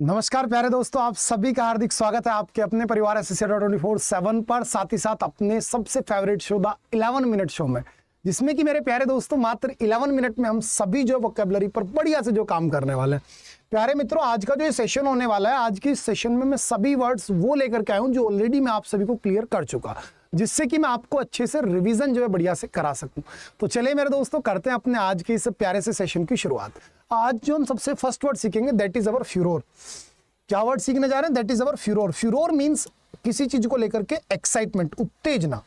नमस्कार प्यारे दोस्तों, आप सभी का हार्दिक स्वागत है आपके अपने परिवार एसोसिएट 24/7 पर, साथ ही साथ अपने सबसे favourite show the 11 minute show में, जिसमें कि मेरे प्यारे दोस्तों मात्र 11 मिनट में हम सभी जो वोकैबुलरी पर बढ़िया से जो काम करने वाले हैं। प्यारे मित्रों, आज का जो ये सेशन होने वाला है, आज की सेशन में मैं सभी वर्ड्स वो लेकर के आया हूँ जो ऑलरेडी मैं आप सभी को क्लियर कर चुका, जिससे कि मैं आपको अच्छे से रिवीजन जो है बढ़िया से करा सकूं। तो चलिए मेरे दोस्तों, करते हैं अपने आज के इस प्यारे से सेशन की शुरुआत। आज जो हम सबसे फर्स्ट वर्ड सीखेंगे दैट इज अवर फ्यूरोर। क्या वर्ड सीखने जा रहे हैं? That is our furore. Furore means किसी चीज को लेकर के एक्साइटमेंट, उत्तेजना।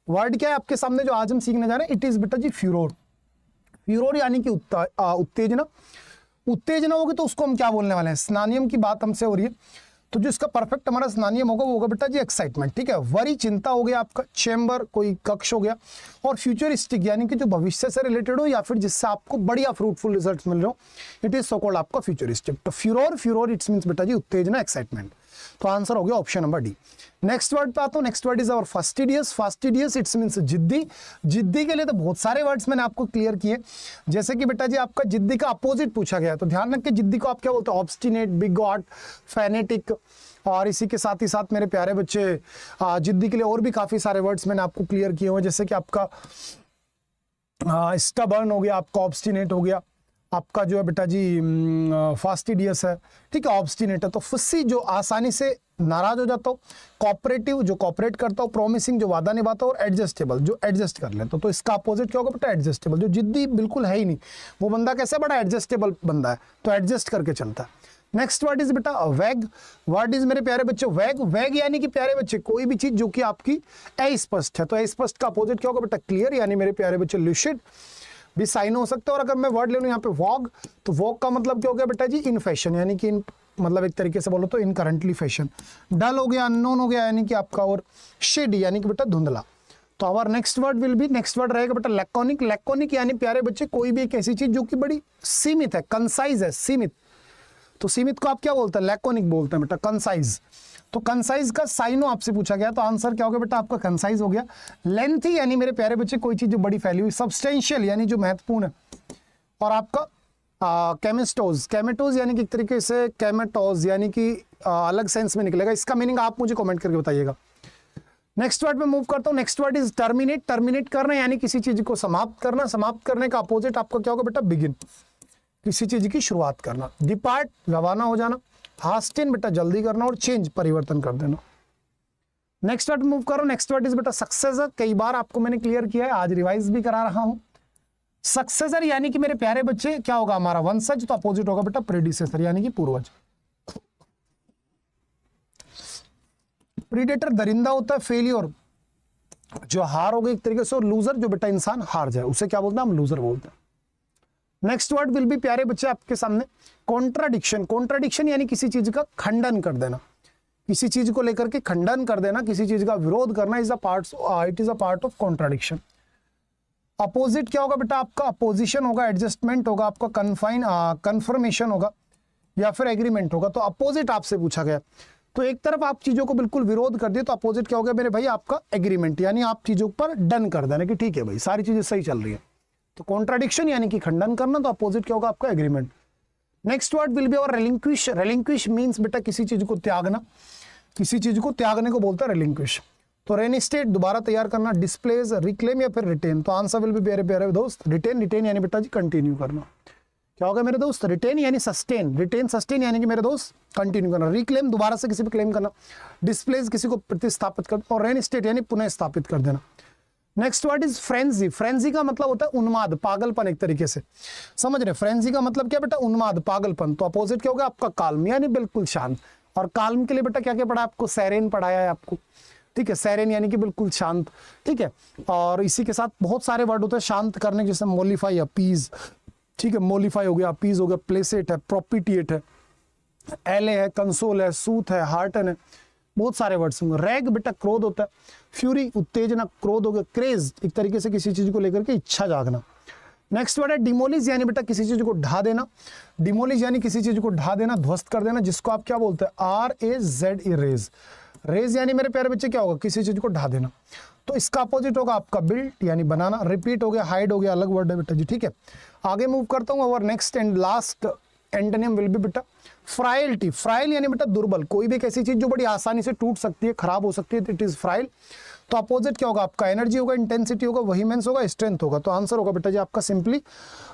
वर्ड क्या है आपके सामने जो आज हम सीखने जा रहे हैं? इट इज बेटा जी फ्यूरोर। फ्यूरोर यानी कि उत्तेजना। उत्तेजना होगी तो उसको हम क्या बोलने वाले हैं? स्नानियम की बात हमसे हो रही है, तो जो इसका परफेक्ट हमारा स्नानियम होगा वो होगा बेटा जी एक्साइटमेंट। ठीक है। वरी चिंता हो गया आपका, चेंबर कोई कक्ष हो गया, और फ्यूचरिस्टिक यानी कि जो भविष्य से रिलेटेड हो या फिर जिससे आपको बढ़िया फ्रूटफुल रिजल्ट्स मिल रहे हो, इट इज सो कॉल्ड आपका फ्यूचरिस्टिक। तो फ्यूरोर इट्स मींस बेटा जी उत्तेजना, एक्साइटमेंट। तो आंसर हो गया option number D. Next word पे आता हूं। Next word is our fastidious. Fastidious it's means जिद्दी। जिद्दी के लिए तो बहुत सारे वर्ड्स मैंने आपको क्लियर किए, जैसे कि बेटा जी आपका जिद्दी का अपोजिट पूछा गया, तो ध्यान रखिए जिद्दी को आप क्या बोलते हैं? Obstinate, bigot, fanatic. और इसी के साथ ही साथ मेरे प्यारे बच्चे, जिद्दी के लिए और भी काफी सारे वर्ड्स मैंने आपको क्लियर किए हुए, जैसे कि आपका स्टबर्न हो गया, आपका ऑब्स्टिनेट हो गया, आपका जो है बेटा जी फास्टिडियस है। ठीक है, ऑब्स्टिनेट है। तो फुस्सी जो आसानी से नाराज हो जाता हो, कोऑपरेटिव जो कोऑपरेट करता हो, प्रोमिसिंग जो वादा निभाता हो, और एडजस्टेबल जो एडजस्ट कर लेता हो। तो इसका अपोजिट क्या होगा बेटा? एडजस्टेबल। जो जिद्दी बिल्कुल है ही नहीं, वो बंदा कैसे? बड़ा एडजस्टेबल बंदा है, तो एडजस्ट करके चलता है। नेक्स्ट वर्ड इज बेटा वैग। वर्ड इज मेरे प्यारे बच्चे वैग। वैग यानी कि प्यारे बच्चे कोई भी चीज जो कि आपकी अस्पष्ट है, तो अस्पष्ट का अपोजिट क्या होगा बेटा? क्लियर। यानी मेरे प्यारे बच्चे लूसिड भी साइन हो सकता है। और अगर मैं वर्ड ले लूं यहाँ पे वॉग, तो वॉग का मतलब क्या हो गया बेटा जी? इन फैशन, यानी कि इन मतलब एक तरीके से बोलो तो इन करंटली फैशन। डल हो गया, अननोन हो गया, यानी कि आपका, और शेडी यानी कि बेटा धुंधला। तो our next word will be, next word रहेगा बेटा लैकोनिक। लैकोनिक यानी प्यारे बच्चे कोई भी एक ऐसी चीज जो कि बड़ी सीमित है, कंसाइज है, सीमित। तो सीमित को आप क्या बोलते हैं? लैकोनिक बोलते हैं बेटा, कंसाइज। तो कंसाइज का साइनो आपसे पूछा गया, तो आंसर क्या हो गया बेटा? आपका कंसाइज हो गया। लेंथी यानी मेरे प्यारे बच्चे कोई चीज जो बड़ी फैली हुई। सब्सटेंशियल यानी जो महत्वपूर्ण है। और आपका केमिस्टोज, केमेटोज यानी कि एक तरीके से केमेटोज यानी कि अलग सेंस में निकलेगा। इसका मीनिंग आप मुझे कमेंट करके बताइएगा। नेक्स्ट वर्ड पे मूव करता हूं। Next word is terminate. Terminate करना यानी किसी चीज को समाप्त करना। समाप्त करने का अपोजिट आपका क्या होगा बेटा? बिगिन, किसी चीज की शुरुआत करना। डिपार्ट रवाना हो जाना। हास्टिन बेटा जल्दी करना, और चेंज परिवर्तन कर देना। नेक्स्ट वर्ड मूव करो। नेक्स्ट वर्ड इज बेटा सक्सेसर। कई बार आपको मैंने क्लियर किया है, आज रिवाइज भी करा रहा हूं। सक्सेसर यानी कि मेरे प्यारे बच्चे क्या होगा? हमारा वंशज। तो अपोजिट होगा बेटा प्रेडिसेसर, यानी कि पूर्वज। प्रीडेटर दरिंदा होता है। फेलियर जो हार हो गई एक तरीके से, और लूजर जो बेटा इंसान हार जाए, उसे क्या बोलते हैं? हम लूजर बोलते हैं। नेक्स्ट वर्ड विल बी प्यारे बच्चे आपके सामने कॉन्ट्राडिक्शन। कॉन्ट्राडिक्शन यानी किसी चीज का खंडन कर देना, किसी चीज को लेकर के खंडन कर देना, किसी चीज का विरोध करना, is a part, it is a part of contradiction. Opposite क्या होगा बेटा? आपका अपोजिशन होगा, एडजस्टमेंट होगा, आपका कन्फर्मेशन होगा, या फिर एग्रीमेंट होगा। तो अपोजिट आपसे पूछा गया, तो एक तरफ आप चीजों को बिल्कुल विरोध कर दिए, तो अपोजिट क्या हो गया मेरे भाई? आपका एग्रीमेंट, यानी आप चीजों पर डन कर देना कि ठीक है भाई सारी चीजें सही चल रही है। तो कॉन्ट्राडिक्शन यानी कि खंडन करना, तो अपोजिट क्या होगा? आपका agreement. Next word will B और रेलिंक्विश। रेलिंक्विश मींस बेटा किसी चीज को त्यागना, किसी चीज को त्यागने को बोलता है रेलिंक्विश। तो रेनिस्टेट दोबारा तैयार करना, डिस्प्लेस, रिक्लेम, या फिर रिटेन। तो आंसर विल बी प्यारे प्यारे दोस्त रिटेन। रिटेन यानी बेटा जी कंटिन्यू करना। क्या होगा मेरे दोस्त? रिटेन यानी सस्टेन। रिटेन सस्टेन यानी कि मेरे दोस्त कंटिन्यू करना। रिक्लेम दोबारा से किसी पे क्लेम करना, डिस्प्लेस किसी को प्रतिस्थापित करना, और रेनिस्टेट यानी पुनः स्थापित कर देना। Next word is frenzy. Frenzy का मतलब होता है उन्माद, पागलपन एक तरीके से, समझ रहे? फ्रेंजी का मतलब क्या बेटा? उन्माद, पागलपन। तो अपोजिट क्या होगा? आपका काल्म, यानी बिल्कुल शांत। और काल्म के लिए बेटा क्या क्या पढ़ा आपको? सेरेन पढ़ाया है आपको। ठीक है, सेरेन यानी कि बिल्कुल शांत। ठीक है, और इसी के साथ बहुत सारे वर्ड होते हैं शांत करने के, जैसे मोलिफाई, अपीज। ठीक है, मोलिफाई हो गया, अपीज हो गया, प्लेसेट है, प्रोपिटिएट है, एले है, कंसोल है, सूथ है, हार्टन है, बहुत सारे वर्ड्स होंगे। रैग बेटा क्रोध होता है। फ्यूरी उत्तेजना, क्रोध हो गया। क्रेज एक तरीके से किसी चीज को लेकर के इच्छा जागना। नेक्स्ट वर्ड है डिमोलिज, यानी बेटा किसी चीज को ढा देना। डिमोलिज यानी किसी चीज को ढा देना, ध्वस्त कर देना, जिसको आप क्या बोलते हैं? RAZ, raise. रेज यानी मेरे प्यारे बच्चे क्या होगा? किसी चीज को ढा देना। तो इसका अपोजिट होगा आपका बिल्ट यानी बनाना। रिपीट हो गया, हाइड हो गया, अलग वर्ड है बेटा जी। ठीक है, आगे मूव करता हूँ। और next and last antonym will be बेटा फ्राइलिटी। फ्राइल यानी बेटा दुर्बल, कोई भी एक ऐसी चीज जो बड़ी आसानी से टूट सकती है, खराब हो सकती है, इट इज फ्राइल। तो अपोजिट क्या होगा आपका, एनर्जी होगा, इंटेंसिटी होगा, वहीमेंस होगा, स्ट्रेंथ होगा। तो आंसर होगा बेटा जी आपका सिंपली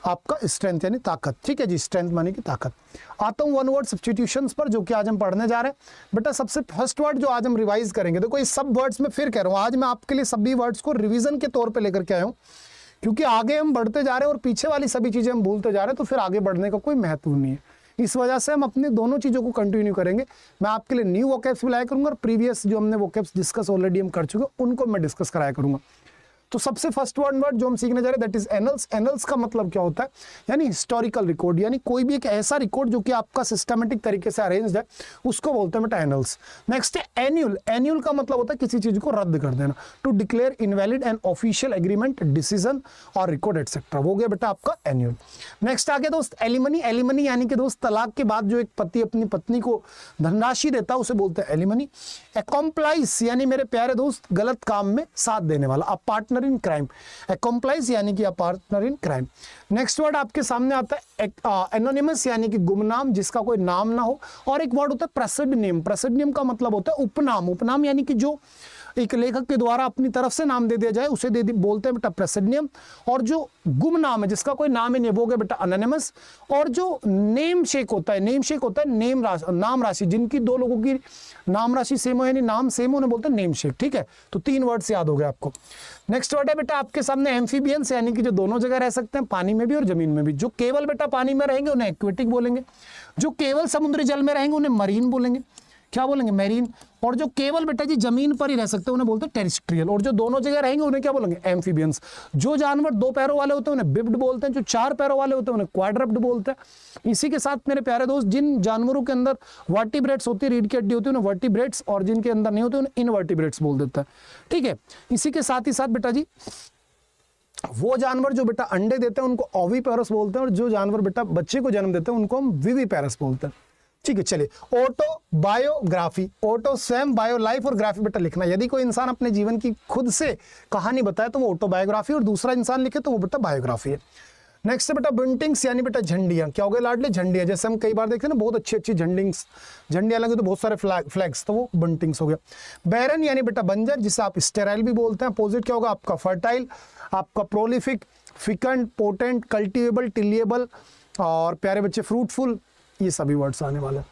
आपका स्ट्रेंथ यानी ताकत। ठीक है जी, स्ट्रेंथ माने की ताकत। आता हूं वन वर्ड सब्स्टिट्यूशंस पर, जो कि आज हम पढ़ने जा रहे हैं। बेटा सबसे फर्स्ट वर्ड जो आज हम रिवाइज करेंगे, देखो इस सब वर्ड्स में फिर कह रहा हूं, आज मैं आपके लिए सभी वर्ड्स को रिवीजन के तौर पर लेकर के आया हूं, क्योंकि आगे हम बढ़ते जा रहे हैं और पीछे वाली सभी चीजें हम भूलते जा रहे हैं, तो फिर आगे बढ़ने का कोई महत्व नहीं है। इस वजह से हम अपनी दोनों चीजों को कंटिन्यू करेंगे। मैं आपके लिए न्यू वोकैब्स भी लाया करूंगा और प्रीवियस जो हमने वोकैब्स डिस्कस ऑलरेडी हम कर चुके हैं उनको मैं डिस्कस कराया करूंगा। तो सबसे फर्स्ट वर्ड जो हम सीखने जा रहे हैं दैट इज एनल्स। एनल्स का मतलब क्या होता है, यानी हिस्टोरिकल रिकॉर्ड, यानी कोई भी एक ऐसा रिकॉर्ड जो कि आपका सिस्टमेटिक तरीके से अरेंज्ड है, उसको बोलते हैं बेटा एनल्स। नेक्स्ट है एन्यूल। एन्यूल का मतलब होता है किसी चीज को रद्द कर देना, to declare invalid an official agreement, decision और रिकॉर्ड एटसेट्रा, वो गया बेटा आपका एन्यूल। नेक्स्ट आ गया दोस्त एलिमनी। एलिमनी यानी कि दोस्त तलाक के बाद जो एक पति अपनी पत्नी को धनराशि देता है उसे बोलते हैं एलिमनी। एक्कॉम्प्लाइस यानी मेरे प्यारे दोस्त गलत काम में साथ देने वाला, अ पार्टनर इन क्राइम। एक्कॉम्प्लाइस यानी कि a partner in crime. Next word आपके सामने आता है एनोनिमस यानी कि गुमनाम, जिसका कोई नाम ना हो। और एक वर्ड होता है प्रेसिडनियम। प्रेसिडनियम का मतलब होता है उपनाम। उपनाम यानी कि जो एक लेखक के द्वारा अपनी तरफ से नाम दे दिया जाए उसे बोलते हैं बेटा प्रेसिडनियम। और जो गुमनाम है जिसका कोई नाम ही नहीं, वो गया बेटा अनोनिमस। और जो नेम शेक होता है, नेम शेक होता है नाम राशि, जिनकी दो लोगों की नाम राशि सेम हो यानी नाम सेम हो, उन्हें बोलते हैं नेम शेक। ठीक है, तो 3 वर्ड्स याद हो गए आपको। नेक्स्ट वर्ड है बेटा आपके सामने एम्फीबियंस, यानी कि जो दोनों जगह रह सकते हैं, पानी में भी और जमीन में भी। जो केवल बेटा पानी में रहेंगे उन्हें एक्वेटिक बोलेंगे, जो केवल समुद्री जल में रहेंगे उन्हें मरीन बोलेंगे। क्या बोलेंगे, मैरीन। और जो केवल बेटा जी जमीन पर ही रह सकते हैं उन्हें बोलते हैं टेरेस्ट्रियल। और जो दोनों जगह रहेंगे उन्हें क्या बोलेंगे, एम्फीबियंस। जो जानवर 2 पैरों वाले होते हैं उन्हें बिब्ड बोलते हैं, जो 4 पैरों वाले होते हैं उन्हें क्वाड्रप्ड बोलते हैं। इसी के साथ मेरे प्यारे दोस्त जिन जानवरों के अंदर वर्टिब्रेट्स होती है, रीढ़ की हड्डी होती है, उन्हें वर्टिब्रेट्स, और जिनके अंदर नहीं होते उन्हें इनवर्टिब्रेट्स बोल देता है। ठीक है, इसी के साथ ही साथ बेटा जी वो जानवर जो बेटा अंडे देते हैं उनको ओविपेरस बोलते हैं, और जो जानवर बेटा बच्चे को जन्म देते हैं उनको हम विविपेरस बोलते हैं। ठीक है, चलिए ऑटो बायोग्राफी। ऑटो स्वयं, बायो लाइफ, और ग्राफी बेटा लिखना। यदि कोई इंसान अपने जीवन की खुद से कहानी बताए तो वो ऑटोबायोग्राफी, और दूसरा इंसान लिखे तो वो बेटा बायोग्राफी है। नेक्स्ट है बेटा बंटिंग्स यानी बेटा झंडियां। क्या हो गए लाडले, झंडियां। जैसे हम कई बार देखते हैं ना, बहुत अच्छी अच्छी झंडियां लगे तो बहुत सारे फ्लैग्स, तो वो बंटिंग्स हो गया। बैरन यानी बेटा बंजर, जिसे आप स्टेराइल भी बोलते हैं। अपोजिट क्या होगा आपका फर्टाइल, आपका प्रोलिफिक, फिकेंट, पोटेंट, कल्टिवेबल, टिलिएबल, और प्यारे बच्चे फ्रूटफुल, ये सभी वर्ड्स आने वाले हैं।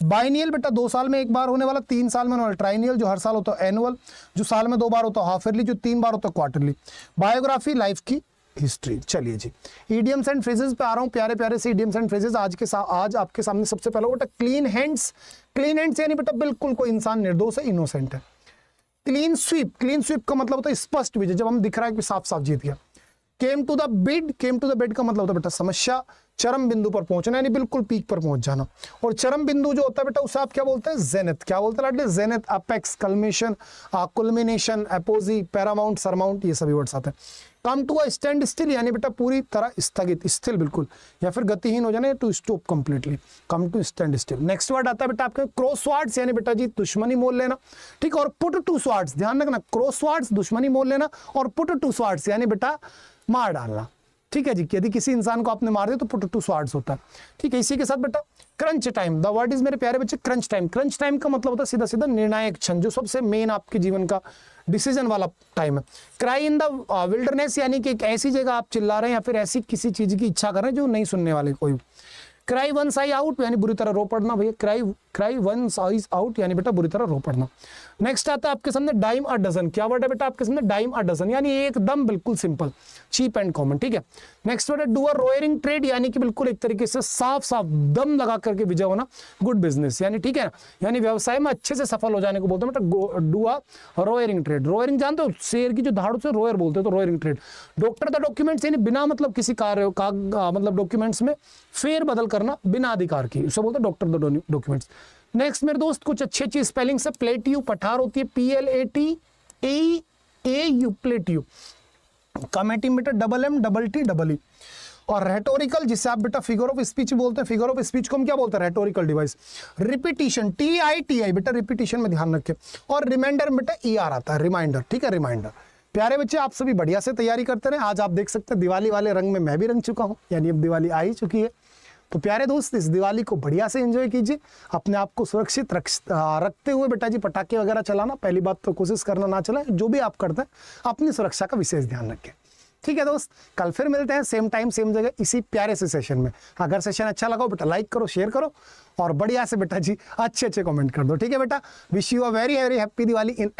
बाइनियल बेटा 2 साल में एक बार होने वाला, 3 साल में होने वाला। ट्राइनियल जो हर साल होता है। एनुअल जो साल में 2 बार होता है। हाफ ईयरली जो 3 बार होता है। क्वार्टरली। बायोग्राफी लाइफ की हिस्ट्री। चलिए जी, इडियम्स एंड फ्रेजेस पे आ रहा हूं। प्यारे प्यारे से इडियम्स एंड फ्रेजेस आज आपके सामने सबसे पहला बेटा क्लीन हैंड्स। क्लीन हैंड्स यानी बेटा बिल्कुल कोई इंसान निर्दोष है, इनोसेंट है। क्लीन स्वीप, क्लीन स्वीप का मतलब होता है स्पष्ट विजय, जब हम दिख रहा है कि साफ साफ जीत गया। Came to the bed, came to the bed का मतलब होता है बेटा समस्या, चरम बिंदु पर पहुंचना यानी बिल्कुल पीक पर पहुंच जाना। और चरम बिंदु जो होता है बेटा उसे आप क्या बोलते हैं, जेनिथ। क्या बोलते हैं लाडले, zenith, apex, culmination, culmination, apogee, paramount, surmount, ये सभी वर्ड्स आते हैं। Come to a standstill यानी बेटा पूरी तरह स्थगित, स्थिर बिल्कुल, या फिर गतिहीन हो जाना, to stop completely, come to stand still. Next word आता है बेटा आपके क्रॉसवर्ड्स यानी बेटा जी दुश्मनी मोल लेना। ठीक है, और पुट टू स्वार्ड्स, ध्यान रखना, क्रॉसवर्ड्स दुश्मनी मोल लेना, और पुट टू स्वार्ड्स यानी बेटा मार डालना। ठीक है जी, यदि किसी इंसान को आपने मार दिया तो पुट टू स्वार्ड्स होता है। ठीक है, इसी के साथ बेटा crunch time, the word is मेरे प्यारे बच्चे क्रंच टाइम। क्रंच टाइम का मतलब होता है सीधा सीधा निर्णायक क्षण, जो सबसे मेन आपके जीवन का डिसीजन वाला टाइम है। क्राई इन द विल्डरनेस यानी कि एक ऐसी जगह आप चिल्ला रहे हैं या फिर ऐसी किसी चीज की इच्छा कर रहे हैं जो नहीं सुनने वाले कोई। क्राई वंस आई आउट यानी बुरी तरह रो पड़ना भैया, क्राई वंस आई आउट यानी बेटा बुरी तरह रो पड़ना। नेक्स्ट आता है आपके सामने डाइम अ डजन। क्या वर्ड है बेटा आपके सामने, डाइम अ डजन यानी एकदम बिल्कुल सिंपल, चीप एंड कॉमन। ठीक है, नेक्स्ट वर्ड है डू अ रोयरिंग ट्रेड यानी कि बिल्कुल एक तरीके से साफ साफ दम लगा करके विजय होना, गुड बिजनेस यानी, ठीक है, यानी व्यवसाय में अच्छे से सफल हो जाने को बोलते हैं बेटा डू अ रोयरिंग ट्रेड। रोयरिंग जानते हो, शेर की जो धाड़ से रोयर बोलते हैं, तो रोयरिंग ट्रेड। डॉक्टर द डॉक्यूमेंट्स यानी बिना मतलब किसी कार्य का मतलब डॉक्यूमेंट्स में फेर बदल करना बिना अधिकार की, उसे बोलते हैं डॉक्टर द डॉक्यूमेंट्स। नेक्स्ट मेरे दोस्त कुछ अच्छी अच्छी स्पेलिंग से, प्लेटियू पठार होती है, PLATEAU प्लेटियू। कमेटिंग बेटा MMTTEE। और रेटोरिकल जिसे आप बेटा फिगर ऑफ स्पीच बोलते हैं, फिगर ऑफ स्पीच को हम क्या बोलते हैं, रेटोरिकल डिवाइस। रिपीटिशन TITI बेटा रिपीटिशन में ध्यान रखें। और रिमाइंडर बेटा ER आता है, रिमाइंडर। ठीक है, रिमाइंडर। प्यारे बच्चे आप सभी बढ़िया से तैयारी करते रहे। आज आप देख सकते हैं दिवाली वाले रंग में मैं भी रंग चुका हूं, यानी अब दिवाली आ ही चुकी है। तो प्यारे दोस्त, इस दिवाली को बढ़िया से एंजॉय कीजिए, अपने आप को सुरक्षित रखते हुए बेटा जी पटाखे वगैरह चलाना, पहली बात तो कोशिश करना ना चलाएं, जो भी आप करते हैं अपनी सुरक्षा का विशेष ध्यान रखें। ठीक है दोस्त, कल फिर मिलते हैं सेम टाइम सेम जगह इसी प्यारे से सेशन में। अगर सेशन अच्छा लगा हो बेटा लाइक करो, शेयर करो और बढ़िया से बेटा जी अच्छे कमेंट कर दो। ठीक है बेटा, wish you a very very happy Diwali in